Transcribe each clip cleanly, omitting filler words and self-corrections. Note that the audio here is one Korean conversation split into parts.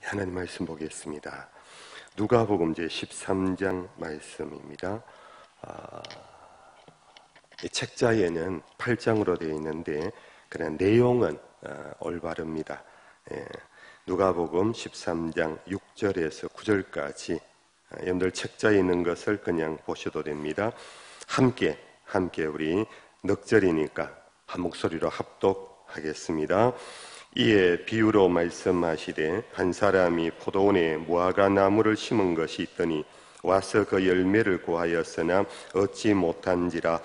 하나님 말씀 보겠습니다. 누가복음 제 13장 말씀입니다. 이 책자에는 8장으로 되어 있는데 그냥 내용은 올바릅니다. 누가복음 13장 6절에서 9절까지 여러분들 책자에 있는 것을 그냥 보셔도 됩니다. 함께 우리 넉절이니까 한 목소리로 합독하겠습니다. 이에 비유로 말씀하시되 한 사람이 포도원에 무화과 나무를 심은 것이 있더니 와서 그 열매를 구하였으나 얻지 못한지라.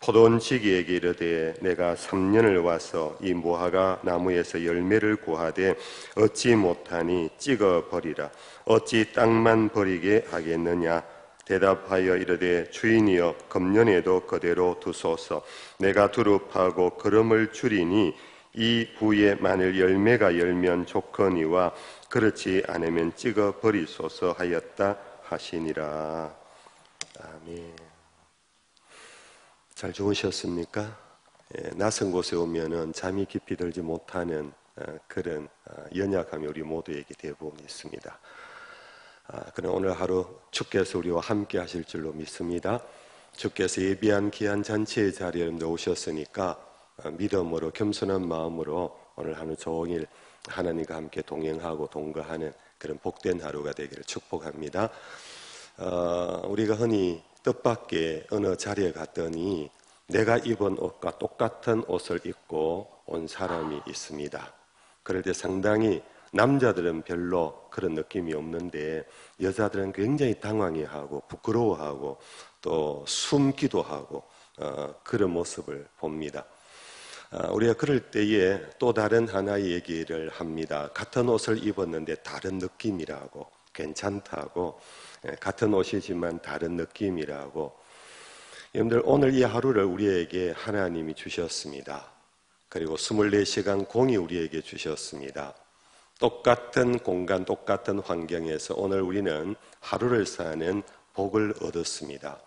포도원 지기에게 이르되 내가 3년을 와서 이 무화과 나무에서 열매를 구하되 얻지 못하니 찍어 버리라. 어찌 땅만 버리게 하겠느냐. 대답하여 이르되 주인이여 금년에도 그대로 두소서. 내가 두릅하고 거름을 줄이니 이 후에 만일 열매가 열면 좋거니와 그렇지 않으면 찍어 버리소서 하였다 하시니라. 아멘. 잘 주무셨습니까? 낯선 곳에 오면은 잠이 깊이 들지 못하는 그런 연약함이 우리 모두에게 대부분 있습니다. 그럼 오늘 하루 주께서 우리와 함께 하실 줄로 믿습니다. 주께서 예비한 귀한 잔치의 자리에 여러분들 오셨으니까 믿음으로 겸손한 마음으로 오늘 하루 종일 하나님과 함께 동행하고 동거하는 그런 복된 하루가 되기를 축복합니다. 우리가 흔히 뜻밖의 어느 자리에 갔더니 내가 입은 옷과 똑같은 옷을 입고 온 사람이 있습니다. 그럴 때 상당히 남자들은 별로 그런 느낌이 없는데 여자들은 굉장히 당황해하고 부끄러워하고 또 숨기도 하고 그런 모습을 봅니다. 우리가 그럴 때에 또 다른 하나의 얘기를 합니다. 같은 옷을 입었는데 다른 느낌이라고, 괜찮다고, 같은 옷이지만 다른 느낌이라고. 여러분들 오늘 이 하루를 우리에게 하나님이 주셨습니다. 그리고 24시간 공이 우리에게 주셨습니다. 똑같은 공간, 똑같은 환경에서 오늘 우리는 하루를 사는 복을 얻었습니다.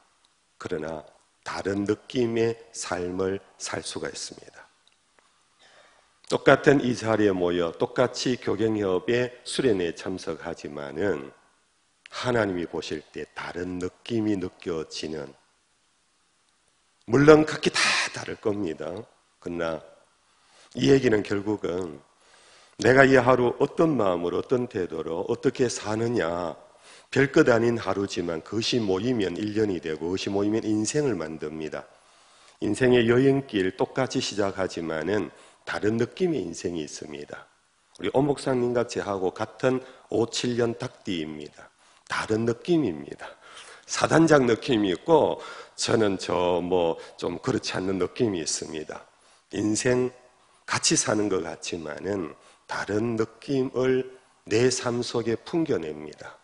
그러나 다른 느낌의 삶을 살 수가 있습니다. 똑같은 이 자리에 모여 똑같이 교경협의 수련회에 참석하지만은 하나님이 보실 때 다른 느낌이 느껴지는, 물론 각기 다 다를 겁니다. 그러나 이 얘기는 결국은 내가 이 하루 어떤 마음으로 어떤 태도로 어떻게 사느냐, 별것 아닌 하루지만 그것이 모이면 1년이 되고 그것이 모이면 인생을 만듭니다. 인생의 여행길 똑같이 시작하지만은 다른 느낌의 인생이 있습니다. 우리 오 목사님과 저하고 같은 5, 7년 닭띠입니다. 다른 느낌입니다. 사단장 느낌이 있고 저는 좀 그렇지 않는 느낌이 있습니다. 인생 같이 사는 것 같지만은 다른 느낌을 내 삶 속에 풍겨냅니다.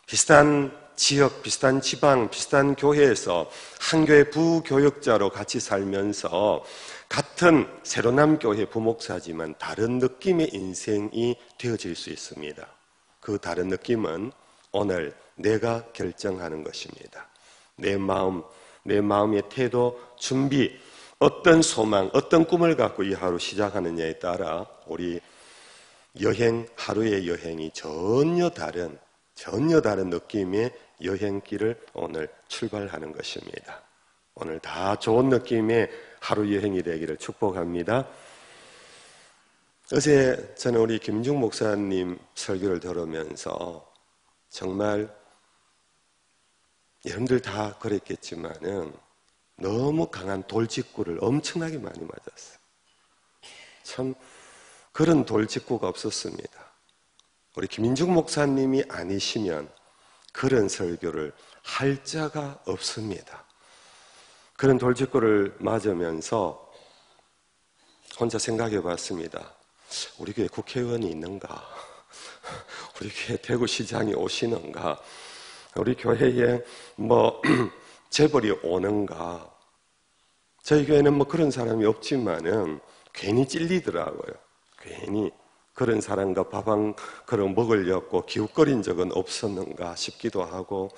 비슷한 지역, 비슷한 지방, 비슷한 교회에서 한 교회 부교역자로 같이 살면서 같은 새로남 교회 부목사지만 다른 느낌의 인생이 되어질 수 있습니다. 그 다른 느낌은 오늘 내가 결정하는 것입니다. 내 마음의 태도, 준비, 어떤 소망, 어떤 꿈을 갖고 이 하루 시작하느냐에 따라 우리 하루의 여행이 전혀 다른 느낌의 여행길을 오늘 출발하는 것입니다. 오늘 다 좋은 느낌의 하루 여행이 되기를 축복합니다. 어제 저는 우리 김중 목사님 설교를 들으면서 정말 여러분들 다 그랬겠지만은 너무 강한 돌직구를 엄청나게 많이 맞았어요. 참 그런 돌직구가 없었습니다. 우리 김인중 목사님이 아니시면 그런 설교를 할 자가 없습니다. 그런 돌직구를 맞으면서 혼자 생각해 봤습니다. 우리 교회 국회의원이 있는가? 우리 교회 대구시장이 오시는가? 우리 교회에 재벌이 오는가? 저희 교회는 그런 사람이 없지만은 괜히 찔리더라고요. 괜히 그런 사람과 밥 한 그릇 먹으려고 기웃거린 적은 없었는가 싶기도 하고,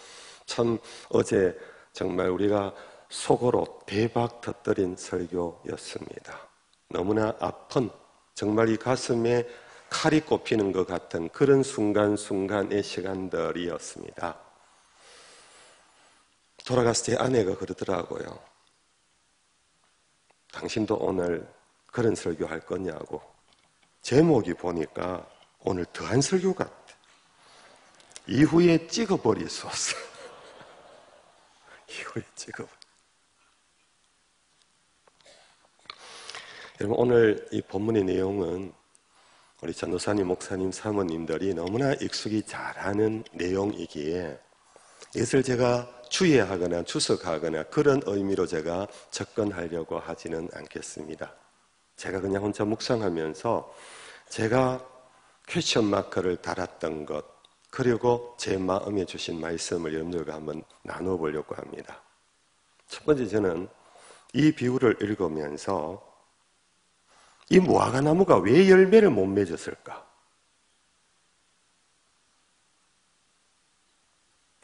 참 어제 정말 우리가 속으로 대박 터뜨린 설교였습니다. 너무나 아픈, 정말 이 가슴에 칼이 꼽히는 것 같은 그런 순간순간의 시간들이었습니다. 돌아갔을 때 아내가 그러더라고요. 당신도 오늘 그런 설교할 거냐고. 제목이 보니까 오늘 더한 설교 같아. 이후에 찍어버리소서. 이후에 찍어버리. 여러분, 오늘 이 본문의 내용은 우리 전도사님, 목사님, 사모님들이 너무나 익숙히 잘하는 내용이기에 이것을 제가 주의하거나 추석하거나 그런 의미로 제가 접근하려고 하지는 않겠습니다. 제가 그냥 혼자 묵상하면서 제가 퀘스천 마크를 달았던 것, 그리고 제 마음에 주신 말씀을 여러분들과 한번 나눠보려고 합니다. 첫 번째, 저는 이 비유를 읽으면서 이 무화과 나무가 왜 열매를 못 맺었을까?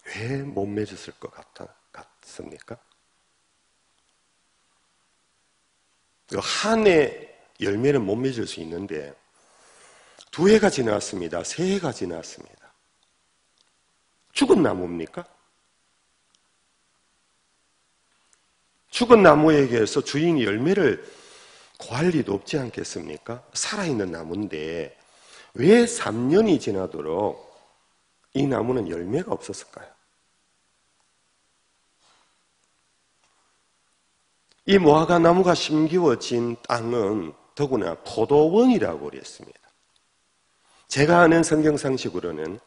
왜 못 맺었을 것 같습니까? 한 해 열매는 못 맺을 수 있는데 2해가 지났습니다. 3해가 지났습니다. 죽은 나무입니까? 죽은 나무에게서 주인이 열매를 구할 리도 없지 않겠습니까? 살아있는 나무인데 왜 3년이 지나도록 이 나무는 열매가 없었을까요? 이 무화과 나무가 심기워진 땅은 더구나 포도원이라고 그랬습니다. 제가 아는 성경상식으로는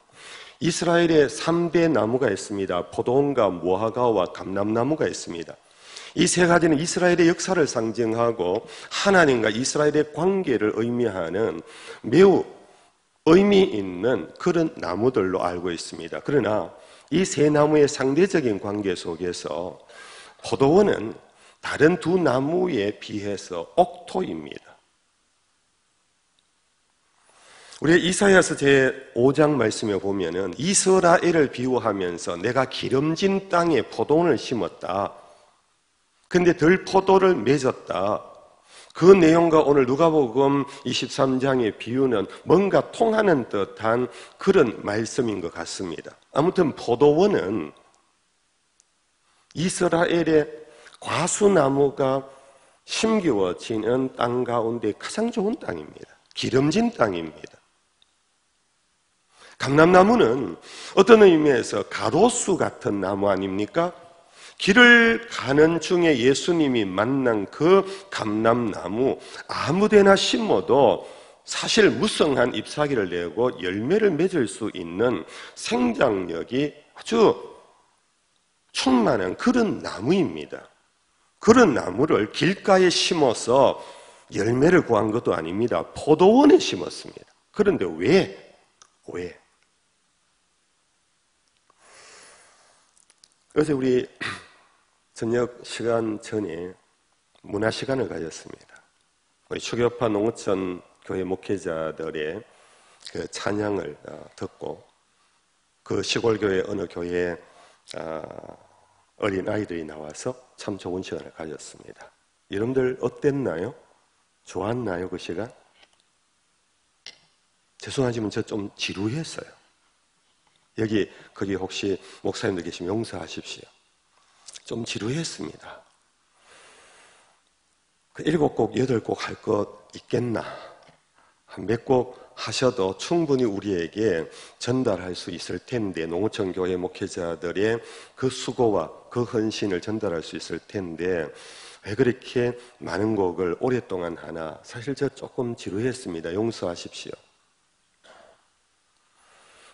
이스라엘에 3대 나무가 있습니다. 포도원과 무화과와 감람나무가 있습니다. 이 3가지는 이스라엘의 역사를 상징하고 하나님과 이스라엘의 관계를 의미하는 매우 의미 있는 그런 나무들로 알고 있습니다. 그러나 이 3나무의 상대적인 관계 속에서 포도원은 다른 2 나무에 비해서 옥토입니다. 우리 이사야서 제5장 말씀에 보면은 이스라엘을 비유하면서 내가 기름진 땅에 포도원을 심었다. 근데 들포도를 맺었다. 그 내용과 오늘 누가복음 23장의 비유는 뭔가 통하는 듯한 그런 말씀인 것 같습니다. 아무튼 포도원은 이스라엘의 과수나무가 심기워지는 땅 가운데 가장 좋은 땅입니다. 기름진 땅입니다. 감람나무는 어떤 의미에서 가로수 같은 나무 아닙니까? 길을 가는 중에 예수님이 만난 그 감람나무 아무데나 심어도 사실 무성한 잎사귀를 내고 열매를 맺을 수 있는 생장력이 아주 충만한 그런 나무입니다. 그런 나무를 길가에 심어서 열매를 구한 것도 아닙니다. 포도원에 심었습니다. 그런데 왜? 어제 우리 저녁 시간 전에 문화 시간을 가졌습니다. 우리 추교파 농어촌 교회 목회자들의 그 찬양을 듣고 그 시골 교회 어느 교회에 어린 아이들이 나와서 참 좋은 시간을 가졌습니다. 여러분들 어땠나요? 좋았나요? 그 시간? 죄송하지만 저 좀 지루했어요. 거기 혹시 목사님들 계시면 용서하십시오. 좀 지루했습니다. 7곡, 8곡 할 것 있겠나? 한 몇 곡 하셔도 충분히 우리에게 전달할 수 있을 텐데, 농어촌 교회 목회자들의 그 수고와 그 헌신을 전달할 수 있을 텐데, 왜 그렇게 많은 곡을 오랫동안 하나? 사실 저 조금 지루했습니다. 용서하십시오.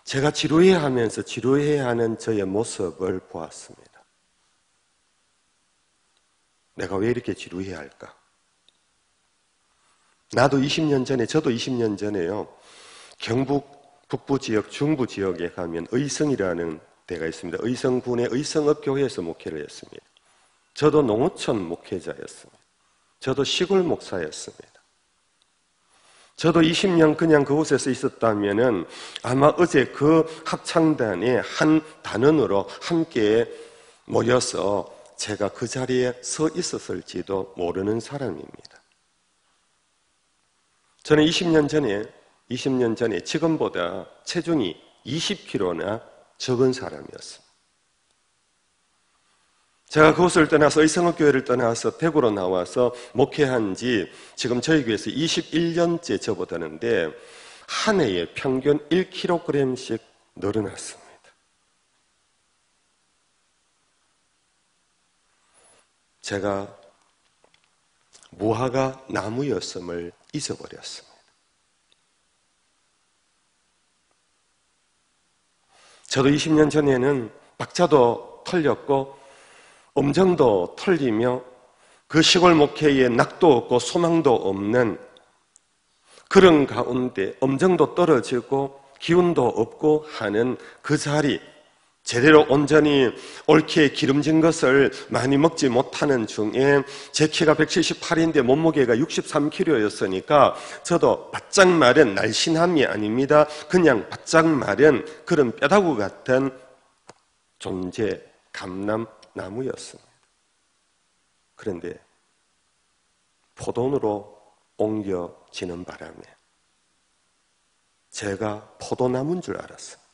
제가 지루해하면서 지루해하는 저의 모습을 보았습니다. 내가 왜 이렇게 지루해할까? 저도 20년 전에요. 경북 북부 지역, 중부 지역에 가면 의성이라는 데가 있습니다. 의성군의 의성읍교회에서 목회를 했습니다. 저도 농어촌 목회자였습니다. 저도 시골 목사였습니다. 저도 20년 그냥 그곳에서 있었다면은 아마 어제 그 합창단의 한 단원으로 함께 모여서 제가 그 자리에 서 있었을지도 모르는 사람입니다. 저는 20년 전에 20년 전에 지금보다 체중이 20kg나 적은 사람이었습니다. 제가 그곳을 떠나서 의성읍교회를 떠나서 대구로 나와서 목회한 지 지금 저희 교회에서 21년째 접어드는데 한 해에 평균 1kg씩 늘어났습니다. 제가 무화과 나무였음을 잊어버렸습니다. 저도 20년 전에는 박자도 털렸고 음정도 털리며 그 시골 목회에 낙도 없고 소망도 없는 그런 가운데 음정도 떨어지고 기운도 없고 하는 그 자리, 제대로 온전히 옳게 기름진 것을 많이 먹지 못하는 중에 제 키가 178인데 몸무게가 63kg였으니까 저도 바짝 마른 날씬함이 아닙니다. 그냥 바짝 마른 그런 뼈다구 같은 존재, 감람나무였습니다. 그런데 포도원으로 옮겨지는 바람에 제가 포도나무인 줄 알았어요.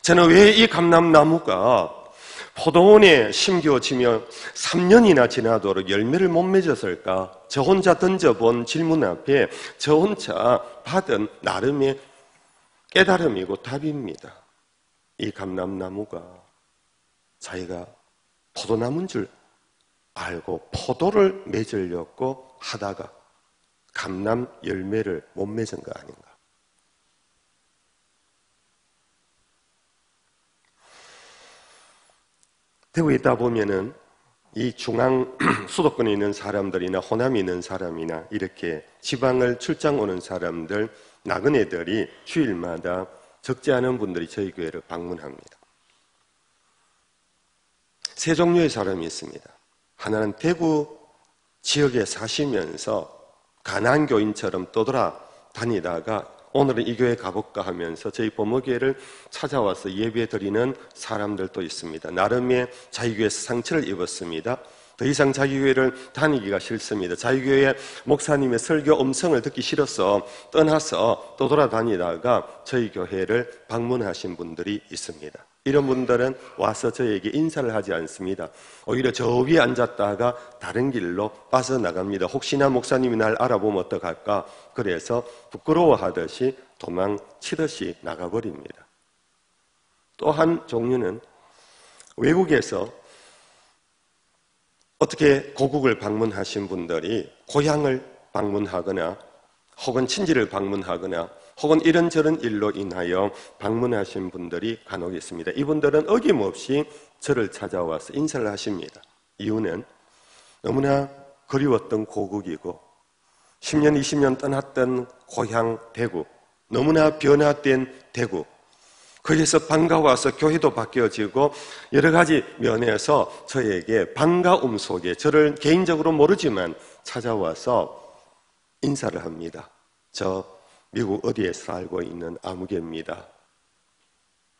저는 왜 이 감람나무가 포도원에 심겨지며 3년이나 지나도록 열매를 못 맺었을까? 저 혼자 던져본 질문 앞에 저 혼자 받은 나름의 깨달음이고 답입니다. 이 감람나무가 자기가 포도나무인 줄 알고 포도를 맺으려고 하다가 감람 열매를 못 맺은 거 아닌가? 대구에 있다 보면은 이 중앙 수도권에 있는 사람들이나 호남에 있는 사람이나 이렇게 지방을 출장 오는 사람들, 나그네들이 주일마다 적지 않은 분들이 저희 교회를 방문합니다. 세 종류의 사람이 있습니다. 하나는 대구 지역에 사시면서 가난 교인처럼 떠돌아다니다가 오늘은 이 교회 가볼까 하면서 저희 범어교회를 찾아와서 예배 드리는 사람들도 있습니다. 나름의 자기 교회에서 상처를 입었습니다. 더 이상 자기 교회를 다니기가 싫습니다. 자기 교회 목사님의 설교 음성을 듣기 싫어서 떠나서 떠돌아다니다가 저희 교회를 방문하신 분들이 있습니다. 이런 분들은 와서 저에게 인사를 하지 않습니다. 오히려 저 위에 앉았다가 다른 길로 빠져나갑니다. 혹시나 목사님이 날 알아보면 어떡할까? 그래서 부끄러워하듯이 도망치듯이 나가버립니다. 또 한 종류는 외국에서 어떻게 고국을 방문하신 분들이 고향을 방문하거나 혹은 친지를 방문하거나 혹은 이런저런 일로 인하여 방문하신 분들이 간혹 있습니다. 이분들은 어김없이 저를 찾아와서 인사를 하십니다. 이유는 너무나 그리웠던 고국이고 10년, 20년 떠났던 고향 대구, 너무나 변화된 대구, 거기서 반가워서 교회도 바뀌어지고 여러 가지 면에서 저에게 반가움 속에 저를 개인적으로 모르지만 찾아와서 인사를 합니다. 저 미국 어디에 살고 있는 아무개입니다.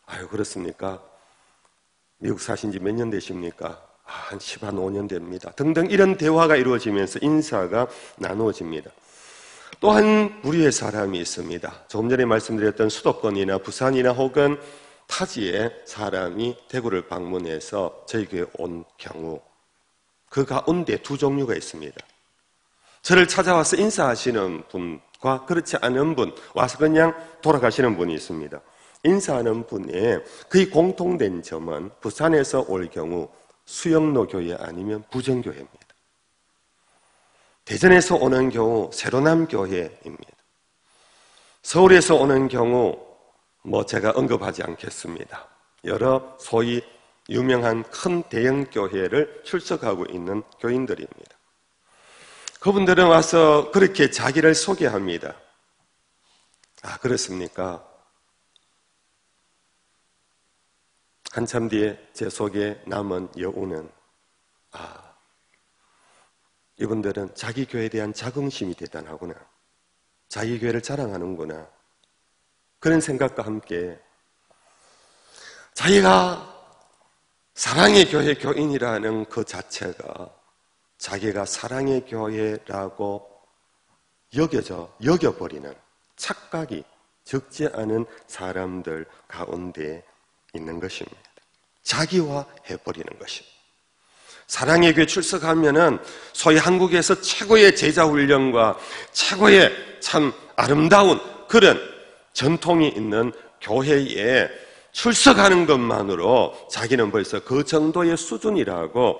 아유, 그렇습니까? 미국 사신 지 몇 년 되십니까? 한 15년 됩니다. 등등 이런 대화가 이루어지면서 인사가 나누어집니다. 또한 무리의 사람이 있습니다. 조금 전에 말씀드렸던 수도권이나 부산이나 혹은 타지의 사람이 대구를 방문해서 저희 교회에 온 경우 그 가운데 두 종류가 있습니다. 저를 찾아와서 인사하시는 분과 그렇지 않은 분, 와서 그냥 돌아가시는 분이 있습니다. 인사하는 분의 거의 공통된 점은 부산에서 올 경우 수영로 교회 아니면 부정교회입니다. 대전에서 오는 경우 새로남 교회입니다. 서울에서 오는 경우 제가 언급하지 않겠습니다. 여러 소위 유명한 큰 대형 교회를 출석하고 있는 교인들입니다. 그분들은 와서 그렇게 자기를 소개합니다. 아, 그렇습니까? 한참 뒤에 제 속에 남은 여우는 이분들은 자기 교회에 대한 자긍심이 대단하구나. 자기 교회를 자랑하는구나. 그런 생각과 함께 자기가 사랑의 교회 교인이라는 그 자체가 자기가 사랑의 교회라고 여겨버리는 착각이 적지 않은 사람들 가운데 있는 것입니다. 자기화해버리는 것입니다. 사랑의 교회 출석하면은 소위 한국에서 최고의 제자 훈련과 최고의 참 아름다운 그런 전통이 있는 교회에 출석하는 것만으로 자기는 벌써 그 정도의 수준이라고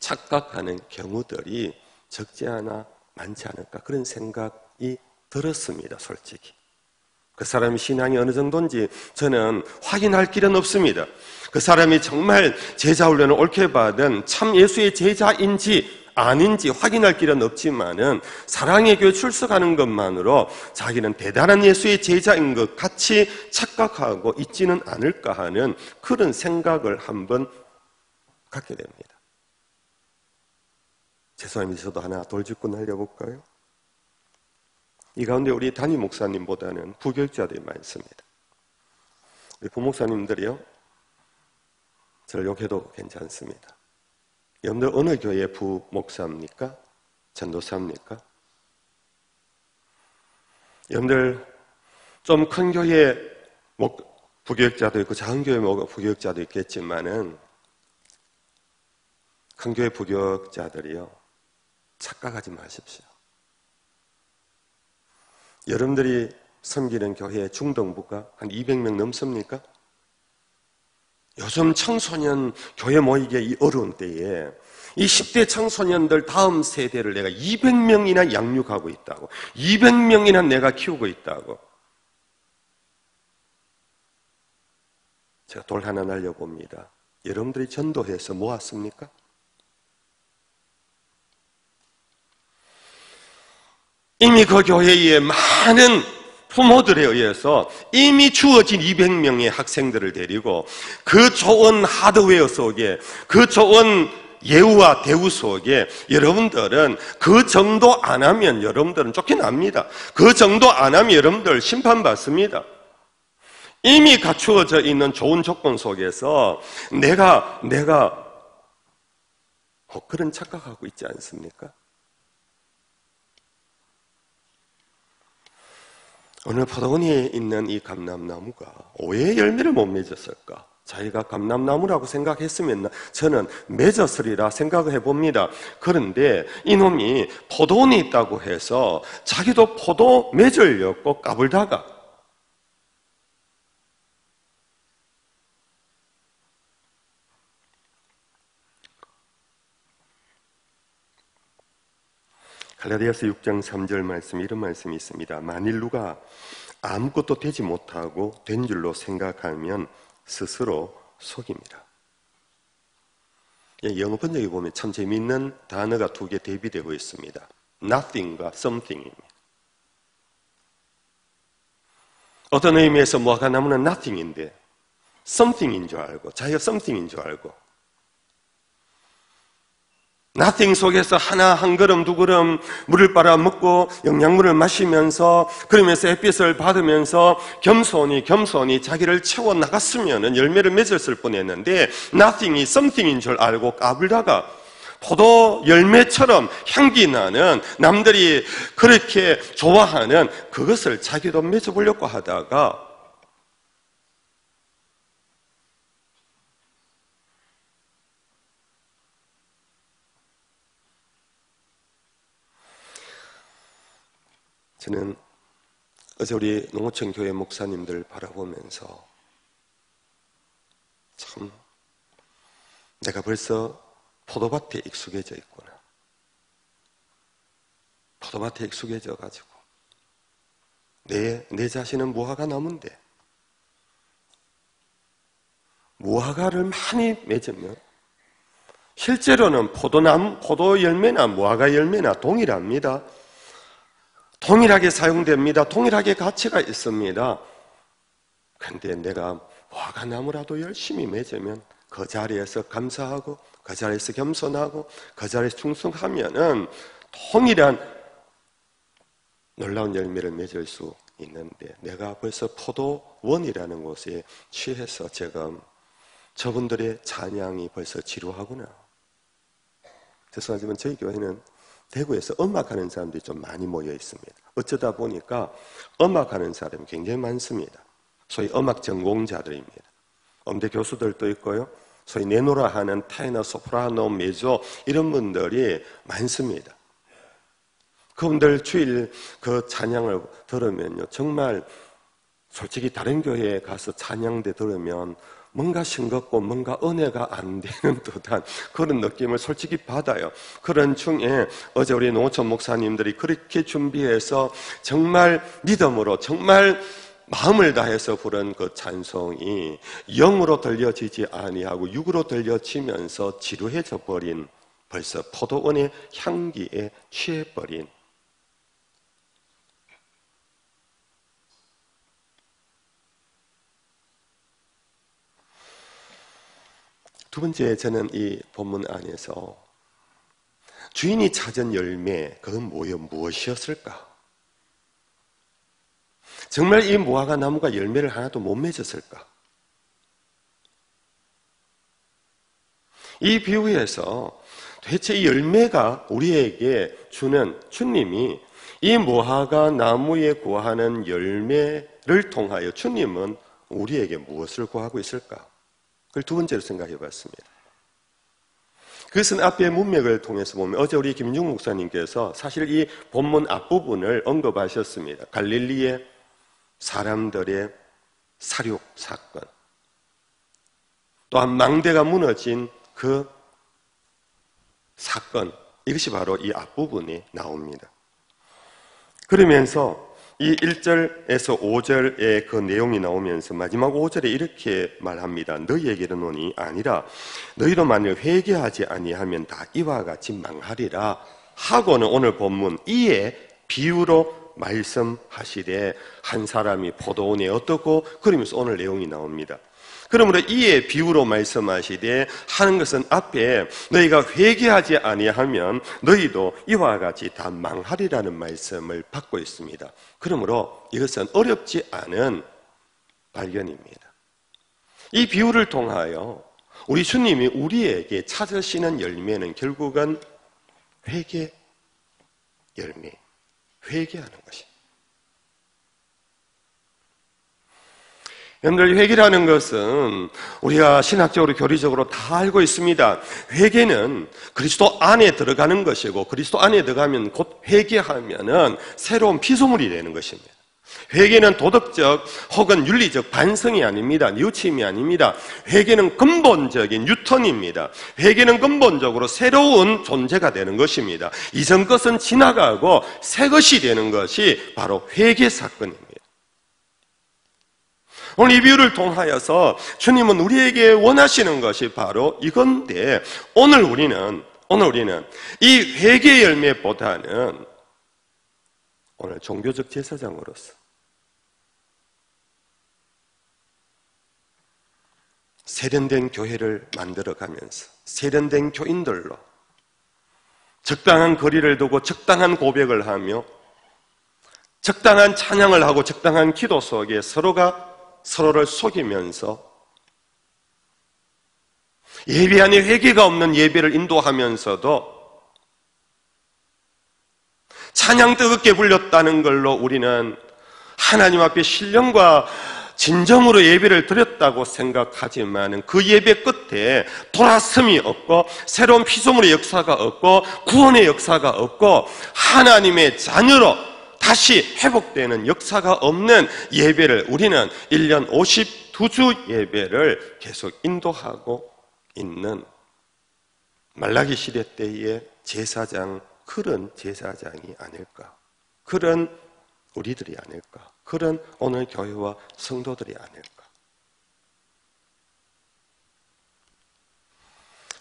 착각하는 경우들이 적지 않아 많지 않을까 그런 생각이 들었습니다. 솔직히 그 사람이 신앙이 어느 정도인지 저는 확인할 길은 없습니다. 그 사람이 정말 제자훈련을 옳게 받은 참 예수의 제자인지 아닌지 확인할 길은 없지만은 사랑의 교회 출석하는 것만으로 자기는 대단한 예수의 제자인 것 같이 착각하고 있지는 않을까 하는 그런 생각을 한번 갖게 됩니다. 죄송합니다. 저도 하나 돌직구 날려볼까요? 이 가운데 우리 담임 목사님보다는 부교육자들이 많습니다. 우리 부목사님들이요, 저를 욕해도 괜찮습니다. 여러분들 어느 교회 부목사입니까? 전도사입니까? 여러분들 좀 큰 교회 부교육자도 있고 작은 교회 부교육자도 있겠지만은 큰 교회 부교육자들이요, 착각하지 마십시오. 여러분들이 섬기는 교회 중등부가 한 200명 넘습니까? 요즘 청소년 교회 모이기에 이 어려운 때에 이 10대 청소년들 다음 세대를 내가 200명이나 양육하고 있다고, 200명이나 내가 키우고 있다고. 제가 돌 하나 날려봅니다. 여러분들이 전도해서 모았습니까? 이미 그 교회에 많은 부모들에 의해서 이미 주어진 200명의 학생들을 데리고 그 좋은 하드웨어 속에, 그 좋은 예우와 대우 속에 여러분들은 그 정도 안 하면 여러분들은 쫓겨납니다. 그 정도 안 하면 여러분들 심판받습니다. 이미 갖추어져 있는 좋은 조건 속에서 내가 그런 착각하고 있지 않습니까? 오늘 포도원에 있는 이 감람나무가 왜 열매를 못 맺었을까? 자기가 감람나무라고 생각했으면 저는 맺었으리라 생각을 해봅니다. 그런데 이놈이 포도원에 있다고 해서 자기도 포도 맺으려고 까불다가 갈라디아서 6장 3절 말씀, 이런 말씀이 있습니다. 만일 누가 아무것도 되지 못하고 된 줄로 생각하면 스스로 속입니다. 영어 번역에 보면 참 재미있는 단어가 두 개 대비되고 있습니다. nothing과 something입니다. 어떤 의미에서 무화과 나무는 nothing인데 something인 줄 알고, 자기가 something인 줄 알고, nothing 속에서 하나 한 걸음 두 걸음 물을 빨아먹고 영양분을 마시면서 그러면서 햇빛을 받으면서 겸손히 자기를 채워나갔으면 열매를 맺었을 뻔했는데 nothing이 something인 줄 알고 까불다가 포도 열매처럼 향기 나는, 남들이 그렇게 좋아하는 그것을 자기도 맺어보려고 하다가 저는 어제 우리 농어촌 교회 목사님들 바라보면서 참 내가 벌써 포도밭에 익숙해져 있구나. 포도밭에 익숙해져 가지고 내 자신은 무화과 나무인데 무화과를 많이 맺으면 실제로는 포도 열매나 무화과 열매나 동일합니다. 동일하게 사용됩니다. 동일하게 가치가 있습니다. 그런데 내가 무화과 나무라도 열심히 맺으면 그 자리에서 감사하고 그 자리에서 겸손하고 그 자리에서 충성하면은 동일한 놀라운 열매를 맺을 수 있는데 내가 벌써 포도원이라는 곳에 취해서 지금 저분들의 찬양이 벌써 지루하구나. 죄송하지만 저희 교회는 대구에서 음악하는 사람들이 좀 많이 모여 있습니다. 어쩌다 보니까 음악하는 사람이 굉장히 많습니다. 소위 음악 전공자들입니다. 음대 교수들도 있고요. 소위 내노라 하는 테너, 소프라노, 메조 이런 분들이 많습니다. 그분들 주일 그 찬양을 들으면요, 정말 솔직히 다른 교회에 가서 찬양대 들으면 뭔가 싱겁고 뭔가 은혜가 안 되는 듯한 그런 느낌을 솔직히 받아요. 그런 중에 어제 우리 노천 목사님들이 그렇게 준비해서 정말 믿음으로 정말 마음을 다해서 부른 그 찬송이 영으로 들려지지 아니하고 육으로 들려지면서 지루해져 버린, 벌써 포도원의 향기에 취해버린, 두 번째, 저는 이 본문 안에서 주인이 찾은 열매, 그건 무엇이었을까? 정말 이 무화과 나무가 열매를 하나도 못 맺었을까? 이 비유에서 대체 이 열매가 우리에게 주는, 주님이 이 무화과 나무에 구하는 열매를 통하여 주님은 우리에게 무엇을 구하고 있을까? 그걸 두 번째로 생각해 봤습니다. 그것은 앞에 문맥을 통해서 보면 어제 우리 김중 목사님께서 사실 이 본문 앞부분을 언급하셨습니다. 갈릴리의 사람들의 사륙 사건, 또한 망대가 무너진 그 사건, 이것이 바로 이 앞부분이 나옵니다. 그러면서 이 1절에서 5절의 그 내용이 나오면서 마지막 5절에 이렇게 말합니다. 너희에게 이르노니 아니라 너희로 만일 회개하지 아니하면 다 이와 같이 망하리라 하고는 오늘 본문 이에 비유로 말씀하시되 한 사람이 포도원에 어떻고, 그러면서 오늘 내용이 나옵니다. 그러므로 이에 비유로 말씀하시되 하는 것은 앞에 너희가 회개하지 아니하면 너희도 이와 같이 다 망하리라는 말씀을 받고 있습니다. 그러므로 이것은 어렵지 않은 발견입니다. 이 비유를 통하여 우리 주님이 우리에게 찾으시는 열매는 결국은 회개 열매, 회개하는 것입니다. 여러분들, 회개라는 것은 우리가 신학적으로 교리적으로 다 알고 있습니다. 회개는 그리스도 안에 들어가는 것이고, 그리스도 안에 들어가면 곧 회개하면은 새로운 피조물이 되는 것입니다. 회개는 도덕적 혹은 윤리적 반성이 아닙니다. 뉘우침이 아닙니다. 회개는 근본적인 유턴입니다. 회개는 근본적으로 새로운 존재가 되는 것입니다. 이전 것은 지나가고 새 것이 되는 것이 바로 회개 사건입니다. 오늘 이 비유를 통하여서 주님은 우리에게 원하시는 것이 바로 이건데, 오늘 우리는 이 회개 열매보다는 오늘 종교적 제사장으로서 세련된 교회를 만들어가면서 세련된 교인들로 적당한 거리를 두고 적당한 고백을 하며 적당한 찬양을 하고 적당한 기도 속에 서로가 서로를 속이면서 예배 안에 회개가 없는 예배를 인도하면서도 찬양 뜨겁게 불렸다는 걸로 우리는 하나님 앞에 신령과 진정으로 예배를 드렸다고 생각하지만 그 예배 끝에 돌아섬이 없고 새로운 피조물의 역사가 없고 구원의 역사가 없고 하나님의 자녀로 다시 회복되는 역사가 없는 예배를 우리는 1년 52주 예배를 계속 인도하고 있는 말라기 시대 때의 제사장, 그런 제사장이 아닐까, 그런 우리들이 아닐까, 그런 오늘 교회와 성도들이 아닐까.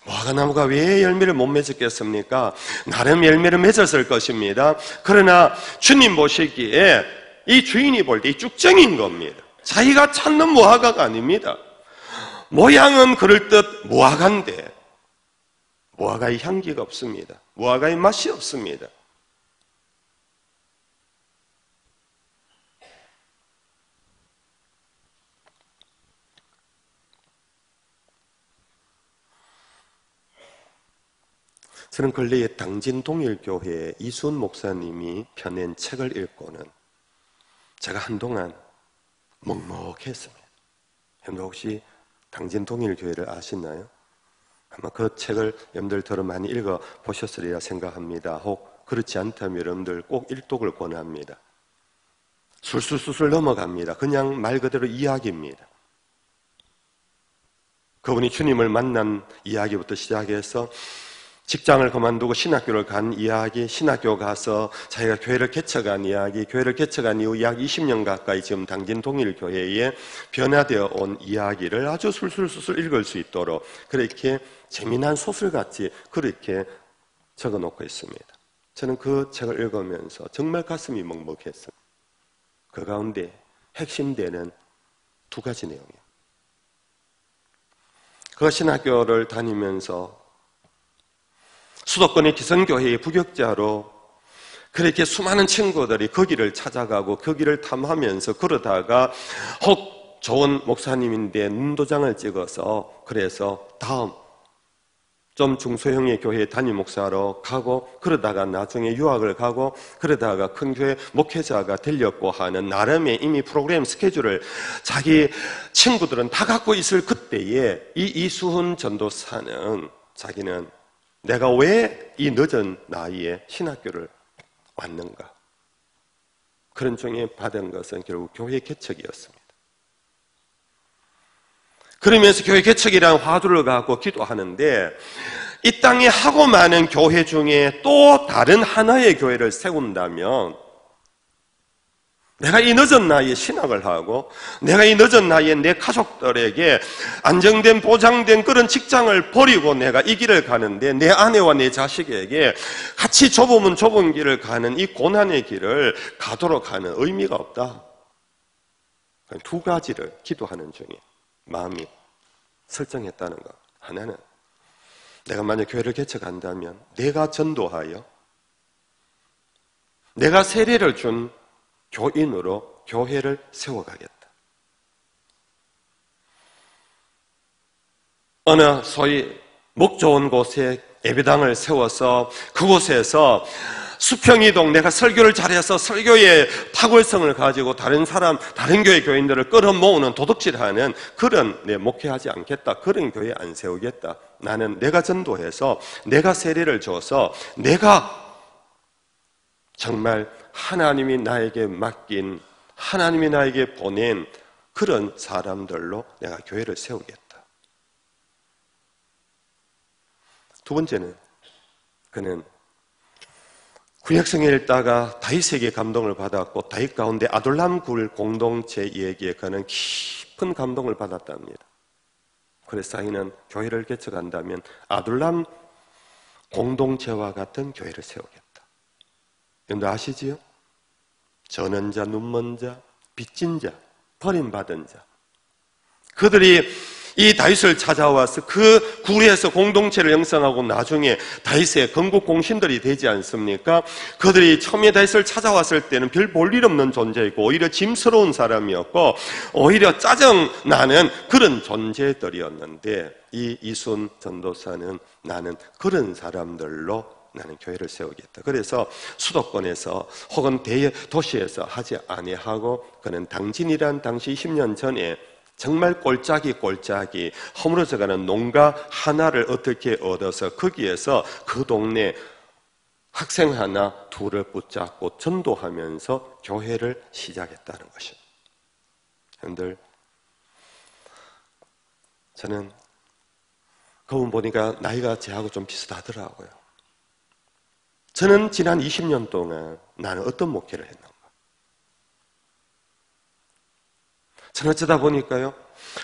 무화과나무가 왜 열매를 못 맺었겠습니까? 나름 열매를 맺었을 것입니다. 그러나 주님 보시기에 이 주인이 볼 때 이 쭉정인 겁니다. 자기가 찾는 무화과가 아닙니다. 모양은 그럴듯 무화과인데 무화과의 향기가 없습니다. 무화과의 맛이 없습니다. 저는 근래에 당진동일교회의 이순 목사님이 펴낸 책을 읽고는 제가 한동안 먹먹했습니다. 여러분들 혹시 당진동일교회를 아시나요? 아마 그 책을 여러분들처럼 많이 읽어보셨으리라 생각합니다. 혹 그렇지 않다면 여러분들 꼭 일독을 권합니다. 술술술술 넘어갑니다. 그냥 말 그대로 이야기입니다. 그분이 주님을 만난 이야기부터 시작해서 직장을 그만두고 신학교를 간 이야기, 신학교 가서 자기가 교회를 개척한 이야기, 교회를 개척한 이후 약 20년 가까이 지금 당진동일교회에 변화되어 온 이야기를 아주 술술술술 읽을 수 있도록 그렇게 재미난 소설같이 그렇게 적어놓고 있습니다. 저는 그 책을 읽으면서 정말 가슴이 먹먹했습니다. 그 가운데 핵심되는 두 가지 내용이에요. 그 신학교를 다니면서 수도권의 기성교회의 부격자로 그렇게 수많은 친구들이 거기를 찾아가고 거기를 탐하면서 그러다가 혹 좋은 목사님인데 눈도장을 찍어서 그래서 다음 좀 중소형의 교회 담임 목사로 가고 그러다가 나중에 유학을 가고 그러다가 큰 교회 목회자가 되려고 하는 나름의 이미 프로그램 스케줄을 자기 친구들은 다 갖고 있을 그때에 이 이수훈 전도사는 자기는 내가 왜 이 늦은 나이에 신학교를 왔는가? 그런 중에 받은 것은 결국 교회 개척이었습니다. 그러면서 교회 개척이라는 화두를 갖고 기도하는데 이 땅에 하고 많은 교회 중에 또 다른 하나의 교회를 세운다면 내가 이 늦은 나이에 신학을 하고 내가 이 늦은 나이에 내 가족들에게 안정된 보장된 그런 직장을 버리고 내가 이 길을 가는데 내 아내와 내 자식에게 같이 좁으면 좁은 길을 가는 이 고난의 길을 가도록 하는 의미가 없다. 두 가지를 기도하는 중에 마음이 설정했다는 것. 하나는 내가 만약 교회를 개척한다면 내가 전도하여 내가 세례를 준 교인으로 교회를 세워가겠다. 어느 소위 목 좋은 곳에 예배당을 세워서 그곳에서 수평이동 내가 설교를 잘해서 설교의 탁월성을 가지고 다른 교회 교인들을 끌어모으는 도둑질하는 그런 목회하지 않겠다. 그런 교회 안 세우겠다. 나는 내가 전도해서 내가 세례를 줘서 내가 정말 하나님이 나에게 맡긴 하나님이 나에게 보낸 그런 사람들로 내가 교회를 세우겠다. 두 번째는 그는 구약성에 읽다가 다윗에게 감동을 받았고 다윗 가운데 아둘람 굴 공동체 얘기에 그는 깊은 감동을 받았답니다. 그래서 자기는 교회를 개척한다면 아둘람 공동체와 같은 교회를 세우겠다. 여러분들 아시지요? 저는 자, 눈먼 자, 빚진 자, 버림받은 자. 그들이 이 다윗을 찾아와서 그 굴에서 공동체를 형성하고 나중에 다윗의 건국 공신들이 되지 않습니까? 그들이 처음에 다윗을 찾아왔을 때는 별 볼 일 없는 존재이고 오히려 짐스러운 사람이었고 오히려 짜증나는 그런 존재들이었는데 이 이순 전도사는 나는 그런 사람들로 나는 교회를 세우겠다. 그래서 수도권에서 혹은 대도시에서 하지 아니하고 그는 당진이란 당시 10년 전에 정말 꼴짝이 허물어져가는 농가 하나를 어떻게 얻어서 거기에서 그 동네 학생 하나 둘을 붙잡고 전도하면서 교회를 시작했다는 것입니다. 여러분들 저는 그분 보니까 나이가 저하고 좀 비슷하더라고요. 저는 지난 20년 동안 나는 어떤 목회를 했는가? 저는 어쩌다 보니까요,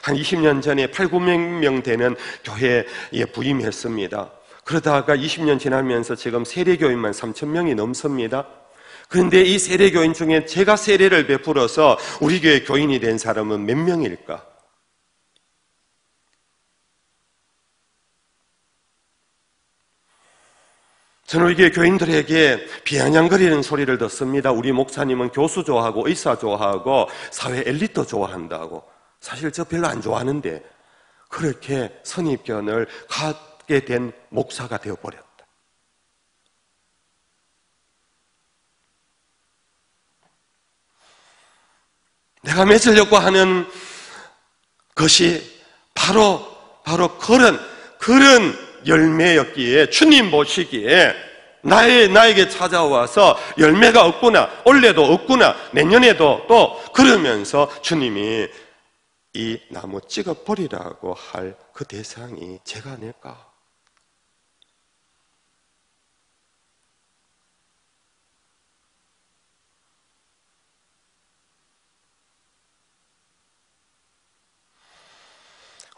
한 20년 전에 8,900명 되는 교회에 부임했습니다. 그러다가 20년 지나면서 지금 세례교인만 3,000명이 넘습니다. 그런데 이 세례교인 중에 제가 세례를 베풀어서 우리 교회 교인이 된 사람은 몇 명일까? 저는 우리 교회 교인들에게 비아냥거리는 소리를 듣습니다. 우리 목사님은 교수 좋아하고 의사 좋아하고 사회 엘리트 좋아한다고. 사실 저 별로 안 좋아하는데 그렇게 선입견을 갖게 된 목사가 되어버렸다. 내가 맺으려고 하는 것이 바로 그런 열매였기에 주님 보시기에 나에게 찾아와서 열매가 없구나, 올해도 없구나, 내년에도 또 그러면서 주님이 이 나무 찍어버리라고 할 그 대상이 제가 아닐까?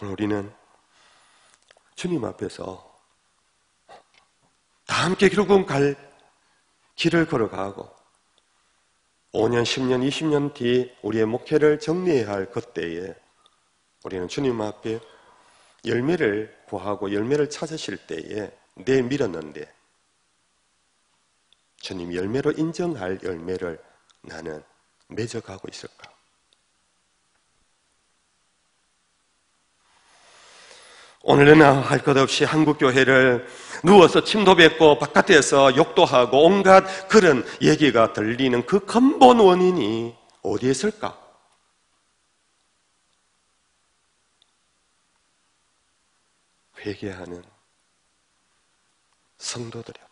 우리는 주님 앞에서 다 함께 결국은 갈 길을 걸어가고 5년, 10년, 20년 뒤 우리의 목회를 정리해야 할 그때에 우리는 주님 앞에 열매를 구하고 열매를 찾으실 때에 내밀었는데 주님 열매로 인정할 열매를 나는 맺어가고 있을까? 오늘은 할 것 없이 한국교회를 누워서 침도 뱉고 바깥에서 욕도 하고 온갖 그런 얘기가 들리는 그 근본 원인이 어디에 있을까? 회개하는 성도들이야.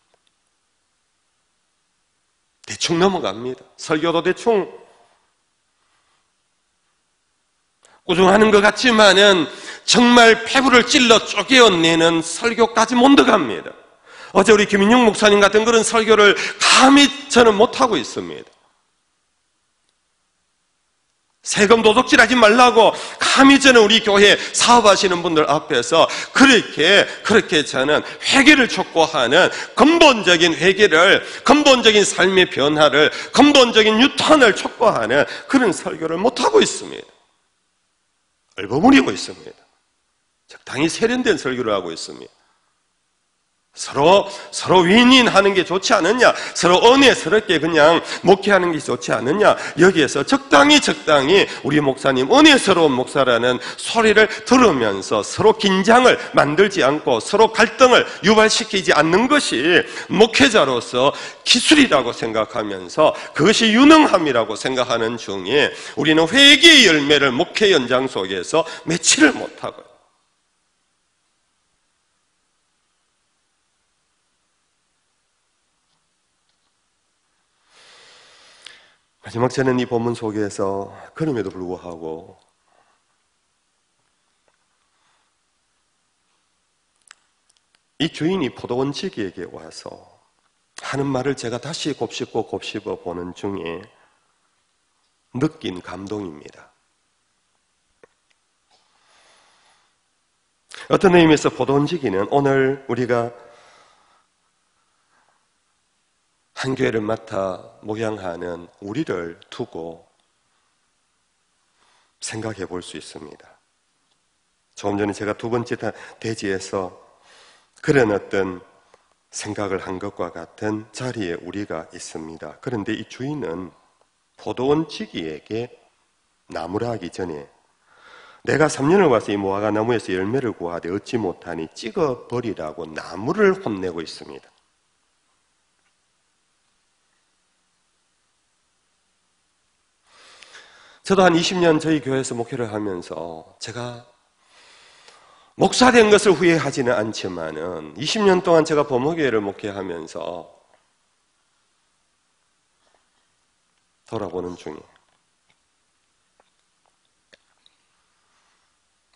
대충 넘어갑니다. 설교도 대충 꾸중하는 것 같지만은 정말 폐부를 찔러 쪼개어내는 설교까지 못 들어갑니다. 어제 우리 김인용 목사님 같은 그런 설교를 감히 저는 못하고 있습니다. 세금 도둑질하지 말라고 감히 저는 우리 교회 사업하시는 분들 앞에서 그렇게 저는 회개를 촉구하는 근본적인 회개를, 근본적인 삶의 변화를, 근본적인 유턴을 촉구하는 그런 설교를 못하고 있습니다. 얼버무리고 있습니다. 적당히 세련된 설교를 하고 있습니다. 서로 윈윈하는 게 좋지 않느냐, 서로 은혜스럽게 그냥 목회하는 게 좋지 않느냐, 여기에서 적당히 우리 목사님 은혜스러운 목사라는 소리를 들으면서 서로 긴장을 만들지 않고 서로 갈등을 유발시키지 않는 것이 목회자로서 기술이라고 생각하면서 그것이 유능함이라고 생각하는 중에 우리는 회개의 열매를 목회 현장 속에서 맺지를 못하고요. 마지막 저는 이 본문 속에서 그럼에도 불구하고 이 주인이 포도원지기에게 와서 하는 말을 제가 다시 곱씹어 보는 중에 느낀 감동입니다. 어떤 의미에서 포도원지기는 오늘 우리가 한 교회를 맡아 목양하는 우리를 두고 생각해 볼 수 있습니다. 조금 전에 제가 두 번째 대지에서 그런 어떤 생각을 한 것과 같은 자리에 우리가 있습니다. 그런데 이 주인은 포도원지기에게 나무라 하기 전에 내가 3년을 와서 이 무화과 나무에서 열매를 구하되 얻지 못하니 찍어버리라고 나무를 혼내고 있습니다. 저도 한 20년 저희 교회에서 목회를 하면서 제가 목사된 것을 후회하지는 않지만은 20년 동안 제가 범어교회를 목회하면서 돌아보는 중에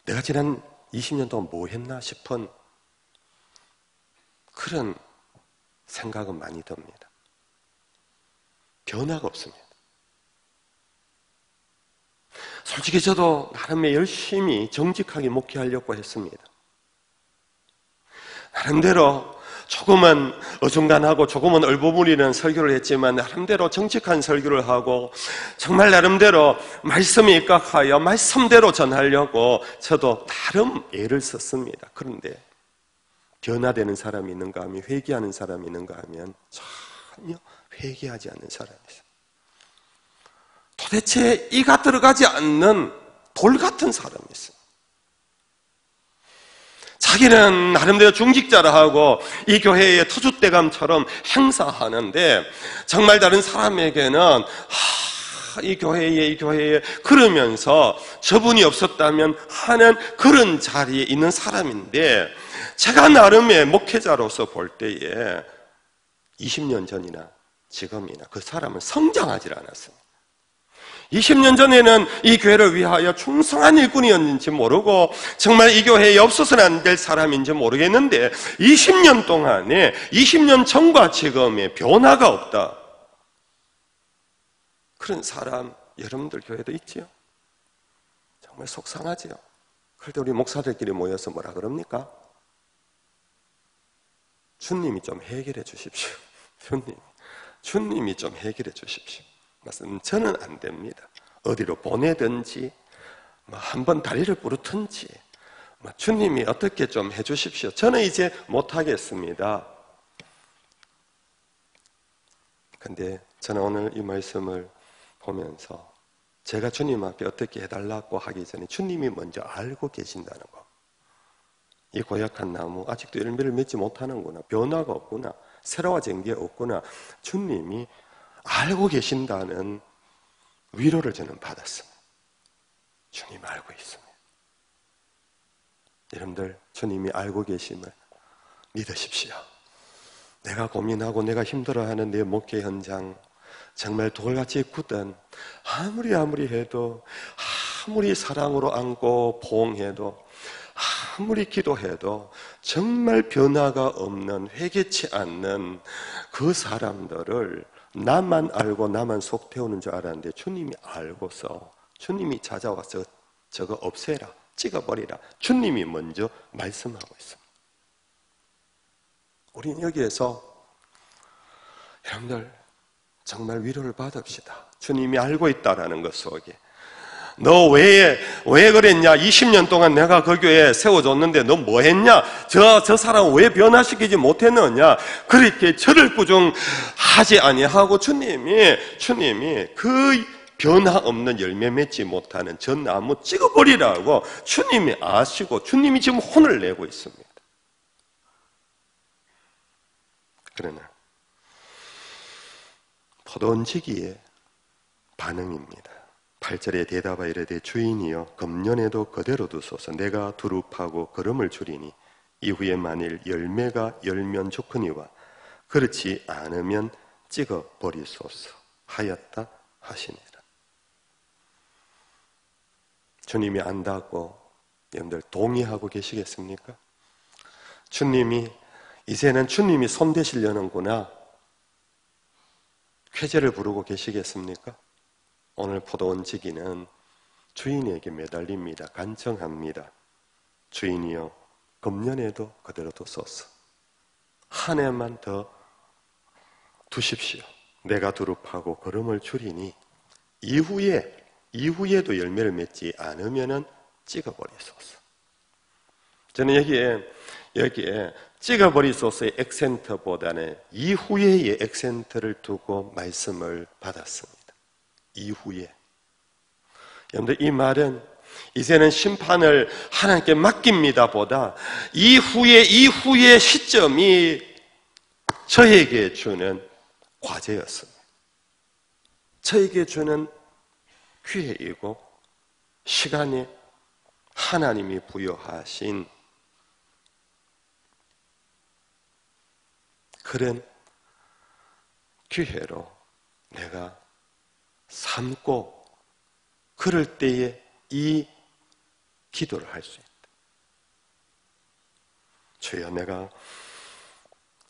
내가 지난 20년 동안 뭐 했나 싶은 그런 생각은 많이 듭니다. 변화가 없습니다. 솔직히 저도 나름의 열심히 정직하게 목회하려고 했습니다. 나름대로 조금은 어중간하고 조금은 얼버무리는 설교를 했지만 나름대로 정직한 설교를 하고 정말 나름대로 말씀에 입각하여 말씀대로 전하려고 저도 나름 애를 썼습니다. 그런데 변화되는 사람이 있는가 하면, 회개하는 사람이 있는가 하면 전혀 회개하지 않는 사람이 있어요. 도대체 이가 들어가지 않는 돌 같은 사람이 있어요. 자기는 나름대로 중직자라 하고 이 교회의 터줏대감처럼 행사하는데 정말 다른 사람에게는 이 교회에 그러면서 저분이 없었다면 하는 그런 자리에 있는 사람인데, 제가 나름의 목회자로서 볼 때에 20년 전이나 지금이나 그 사람은 성장하지 않았습니다. 20년 전에는 이 교회를 위하여 충성한 일꾼이었는지 모르고 정말 이 교회에 없어서는 안 될 사람인지 모르겠는데 20년 동안에 20년 전과 지금의 변화가 없다. 그런 사람 여러분들 교회도 있지요? 정말 속상하지요. 그런데 우리 목사들끼리 모여서 뭐라 그럽니까? 주님이 좀 해결해 주십시오. 주님이 좀 해결해 주십시오. 말씀 저는 안 됩니다. 어디로 보내든지 한번 다리를 부르든지 주님이 어떻게 좀 해주십시오. 저는 이제 못하겠습니다. 근데 저는 오늘 이 말씀을 보면서 제가 주님 앞에 어떻게 해달라고 하기 전에 주님이 먼저 알고 계신다는 거. 이 고약한 나무 아직도 열매를 맺지 못하는구나. 변화가 없구나. 새로워진 게 없구나. 주님이 알고 계신다는 위로를 저는 받았습니다. 주님 알고 있습니다. 여러분들 주님이 알고 계심을 믿으십시오. 내가 고민하고 내가 힘들어하는 내 목회 현장, 정말 돌같이 굳은 아무리 해도, 아무리 사랑으로 안고 보응해도, 아무리 기도해도 정말 변화가 없는, 회개치 않는 그 사람들을 나만 알고 나만 속 태우는 줄 알았는데 주님이 알고서 주님이 찾아와서 저거 없애라, 찍어버리라, 주님이 먼저 말씀하고 있습니다. 우리는 여기에서 여러분들 정말 위로를 받읍시다. 주님이 알고 있다라는 것 속에 너 왜 그랬냐? 20년 동안 내가 그 교회에 세워줬는데 너 뭐 했냐? 저 사람 왜 변화시키지 못했느냐? 그렇게 저를 꾸중하지 아니하고 주님이 그 변화 없는 열매 맺지 못하는 저 나무 찍어버리라고 주님이 아시고 주님이 지금 혼을 내고 있습니다. 그러나 포도원지기의 반응입니다. 8절에 대답하여 이르되 주인이여 금년에도 그대로 두소서. 내가 두릅하고 거름을 줄이니 이후에 만일 열매가 열면 좋거니와 그렇지 않으면 찍어버리소서 하였다 하시니라. 주님이 안다고 여러분들 동의하고 계시겠습니까? 주님이 이제는 주님이 손대시려는구나 쾌재를 부르고 계시겠습니까? 오늘 포도원지기는 주인에게 매달립니다. 간청합니다. 주인이여 금년에도 그대로 두소서. 한 해만 더 두십시오. 내가 두릅하고 거름을 줄이니 이후에도 열매를 맺지 않으면 찍어버리소서. 저는 여기에 찍어버리소서의 액센트보다는 이후에의 액센트를 두고 말씀을 받았습니다. 이후에. 여러분들 이 말은 이제는 심판을 하나님께 맡깁니다 보다 이후의 시점이 저에게 주는 과제였습니다. 저에게 주는 기회이고 시간이 하나님이 부여하신 그런 기회로 내가 삼고 그럴 때에 이 기도를 할 수 있다. 주여 내가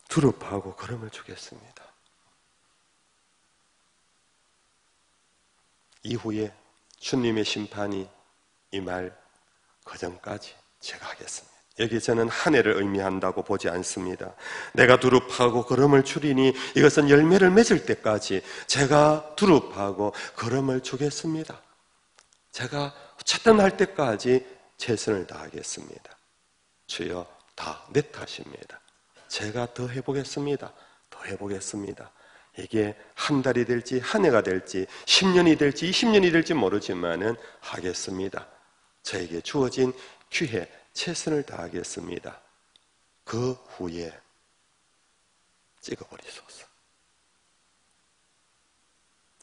두릅하고 거름을 주겠습니다. 이후에 주님의 심판이 임할 그 전까지 제가 하겠습니다. 여기 저는 한 해를 의미한다고 보지 않습니다. 내가 두릅하고 거름을 줄이니 이것은 열매를 맺을 때까지 제가 두릅하고 거름을 주겠습니다. 제가 어쨌든 할 때까지 최선을 다하겠습니다. 주여 다 내 탓입니다. 제가 더 해보겠습니다. 더 해보겠습니다. 이게 한 달이 될지 한 해가 될지 10년이 될지 20년이 될지 모르지만은 하겠습니다. 저에게 주어진 기회 최선을 다하겠습니다. 그 후에 찍어버리소서.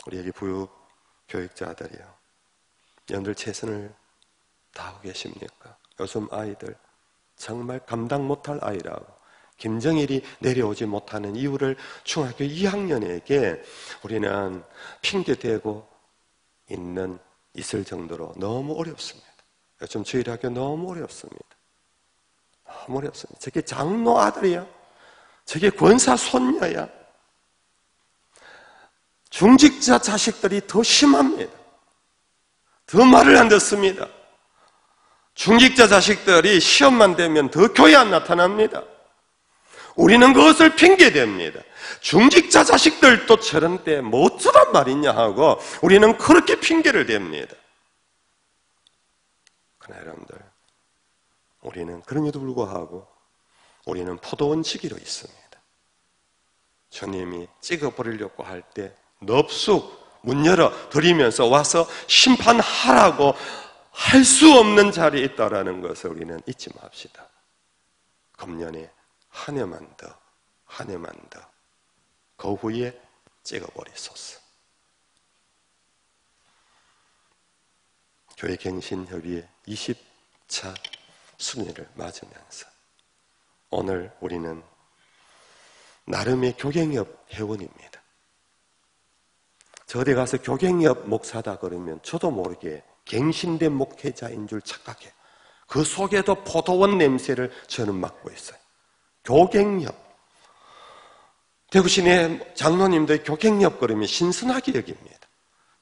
우리에게 교육자들이요, 여러분들 최선을 다하고 계십니까? 요즘 아이들 정말 감당 못할 아이라고, 김정일이 내려오지 못하는 이유를 중학교 2학년에게 우리는 핑계대고 있을 정도로 너무 어렵습니다. 요즘 저희 학교 너무 어렵습니다. 너무 어렵습니다. 저게 장로 아들이야, 저게 권사 손녀야. 중직자 자식들이 더 심합니다. 더 말을 안 듣습니다. 중직자 자식들이 시험만 되면 더 교회 안 나타납니다. 우리는 그것을 핑계댑니다. 중직자 자식들도 저런 때 뭐 어쩌단 말이냐 하고 우리는 그렇게 핑계를 댑니다. 그러나 여러분들, 우리는 그럼에도 불구하고 우리는 포도원 지기로 있습니다. 주님이 찍어버리려고 할 때 넙숙 문 열어 드리면서 와서 심판하라고 할 수 없는 자리에 있다라는 것을 우리는 잊지 맙시다. 금년에 한 해만 더, 한 해만 더, 그 후에 찍어버리소서. 교회 갱신협의회 20차 순회를 맞으면서 오늘 우리는 나름의 교갱협 회원입니다. 저 어디 가서 교갱협 목사다 그러면 저도 모르게 갱신된 목회자인 줄 착각해요. 그 속에도 포도원 냄새를 저는 맡고 있어요. 교갱협. 대구 시내 장로님들 교갱협 그러면 신선하게 여깁니다.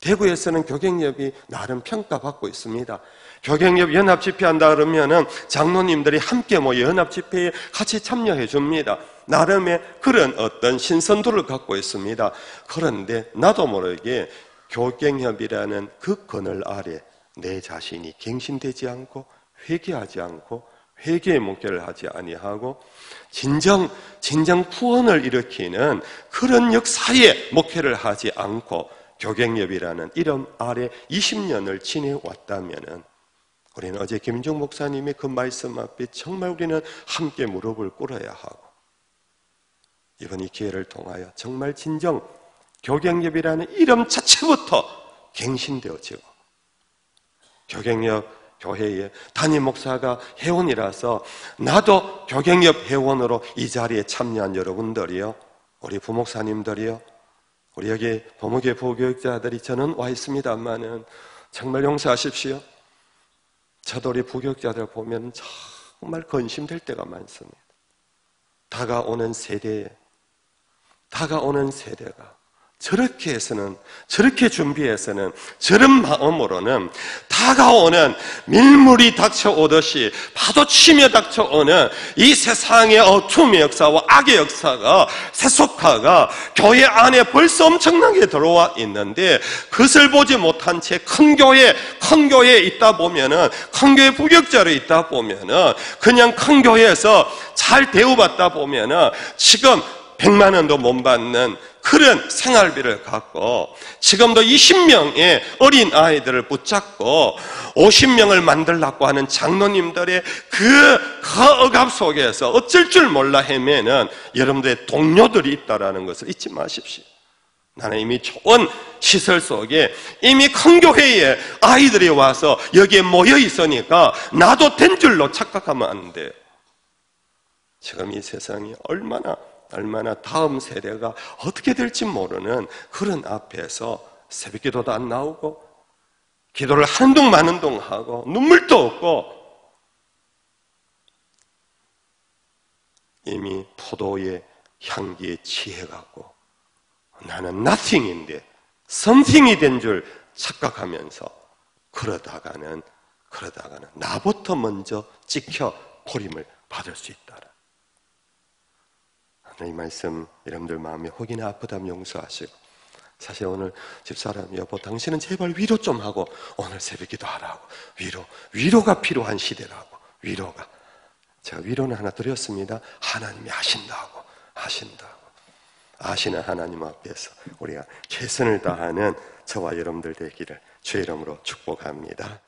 대구에서는 교갱협이 나름 평가받고 있습니다. 교갱협 연합집회한다 그러면은 장로님들이 함께 모여 연합집회에 같이 참여해 줍니다. 나름의 그런 어떤 신선도를 갖고 있습니다. 그런데 나도 모르게 교갱협이라는 그 그늘 아래 내 자신이 갱신되지 않고 회개하지 않고 회개의 목회를 하지 아니하고 진정 구원을 일으키는 그런 역사의 목회를 하지 않고 교갱협이라는 이름 아래 20년을 지내왔다면은 우리는 어제 김인종 목사님의 그 말씀 앞에 정말 우리는 함께 무릎을 꿇어야 하고 이번 이 기회를 통하여 정말 진정 교갱협이라는 이름 자체부터 갱신되어지고 교갱협 교회에 담임 목사가 회원이라서 나도 교갱협 회원으로 이 자리에 참여한 여러분들이요, 우리 부목사님들이요, 우리 여기 부목회 부교육자들이 저는 와 있습니다만은 정말 용서하십시오. 저도 우리 부교육자들 보면 정말 근심될 때가 많습니다. 다가오는 세대가 저렇게 준비해서는 저런 마음으로는 다가오는 밀물이 닥쳐오듯이 파도 치며 닥쳐오는 이 세상의 어둠의 역사와 악의 역사가 세속화가 교회 안에 벌써 엄청나게 들어와 있는데 그것을 보지 못한 채 큰 교회에 있다 보면은 큰 교회 부격자로 있다 보면은 그냥 큰 교회에서 잘 대우받다 보면은 지금 100만 원도 못 받는 그런 생활비를 갖고 지금도 20명의 어린 아이들을 붙잡고 50명을 만들려고 하는 장로님들의 그 억압 속에서 어쩔 줄 몰라 헤매는 여러분들의 동료들이 있다는 것을 잊지 마십시오. 나는 이미 좋은 시설 속에 이미 큰 교회에 아이들이 와서 여기에 모여 있으니까 나도 된 줄로 착각하면 안 돼요. 지금 이 세상이 얼마나 다음 세대가 어떻게 될지 모르는 그런 앞에서 새벽기도도 안 나오고 기도를 하는 동 마는 동 하고 눈물도 없고 이미 포도의 향기에 취해갖고 나는 nothing인데 something이 된 줄 착각하면서 그러다가는 나부터 먼저 찍혀 버림을 받을 수 있다. 이 말씀 여러분들 마음에 혹이나 아프다면 용서하시고 사실 오늘 집사람 여보 당신은 제발 위로 좀 하고 오늘 새벽기도 하라고 위로가 필요한 시대라고 위로가 제가 위로는 하나 드렸습니다. 하나님이 하신다고 아시는 하나님 앞에서 우리가 최선을 다하는 저와 여러분들 되기를 주의 이름으로 축복합니다.